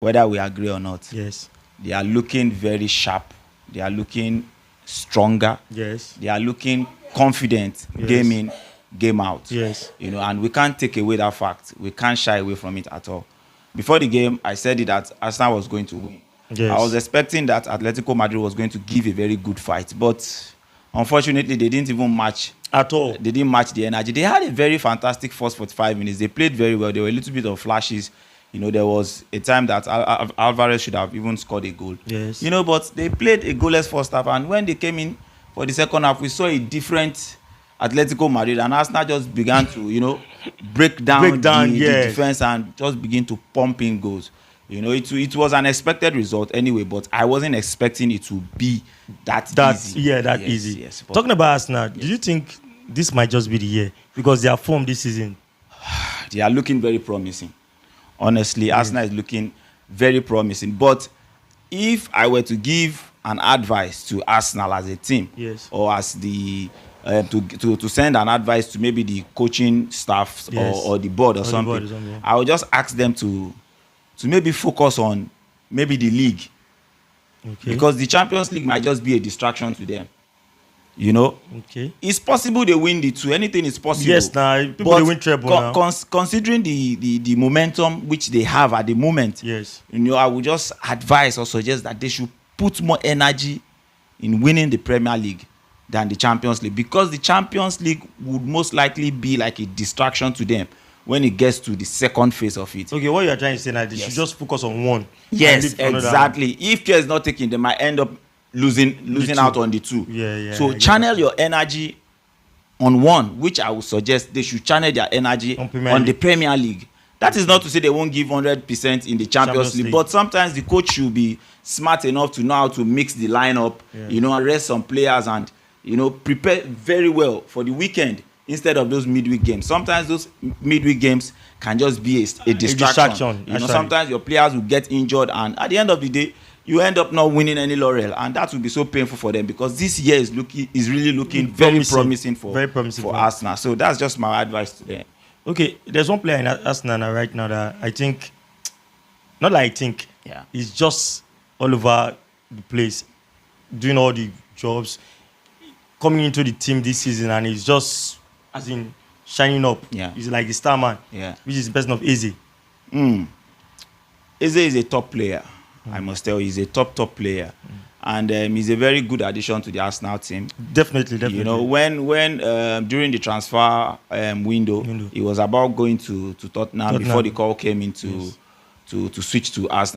whether we agree or not. Yes. They are looking very sharp. They are looking stronger. Yes. They are looking confident, Yes. game in, game out. Yes. And we can't take away that fact. We can't shy away from it at all. Before the game, I said it that Arsenal was going to win. Yes. I was expecting that Atletico Madrid was going to give a very good fight, but unfortunately, they didn't even match at all. They didn't match the energy. They had a very fantastic first 45 minutes. They played very well. There were a little bit of flashes. There was a time that Alvarez should have even scored a goal. Yes. But they played a goalless first half, and when they came in for the second half, we saw a different Atletico Madrid, and Arsenal just began to, break down the defense and just begin to pump in goals. It was an expected result anyway, but I wasn't expecting it to be that easy. Yeah, that easy. Yes. Talking about Arsenal, do you think this might just be the year? Because they are formed this season. They are looking very promising. Honestly, Arsenal is looking very promising. But if I were to give an advice to Arsenal as a team, yes, or as the to send an advice to maybe the coaching staff, yes, or the board or something, I would just ask them to maybe focus on maybe the league. Okay. Because the Champions League might just be a distraction to them. Okay. It's possible they win the two. Anything is possible. Yes, people they win treble now. Considering the momentum which they have at the moment, yes, I would just advise or suggest that they should put more energy in winning the Premier League than the Champions League, because the Champions League would most likely be like a distraction to them when it gets to the second phase of it. Okay, what you are trying to say now, they should just focus on one. Yes, exactly. If care is not taken, they might end up losing out on the two. Yeah. So channel your energy on one, which I would suggest they should channel their energy on the Premier League. That is not to say they won't give 100% in the Champions League, but sometimes the coach should be smart enough to know how to mix the lineup, rest some players and, prepare very well for the weekend instead of those midweek games. Sometimes those midweek games can just be a distraction. Sometimes your players will get injured, and at the end of the day, you end up not winning any laurel, and that will be so painful for them, because this year is really looking very promising for Arsenal. So that's just my advice to them. Okay, there's one player in Arsenal right now that I think, not like I think, he's just all over the place, doing all the jobs, coming into the team this season, and he's just, as in, shining up. Yeah. He's like the star man, which is the person of Eze. Eze is a top player. I must tell you, he's a top player, and he's a very good addition to the Arsenal team. Definitely. When during the transfer window, he was about going to Tottenham before the call came in to switch to Arsenal.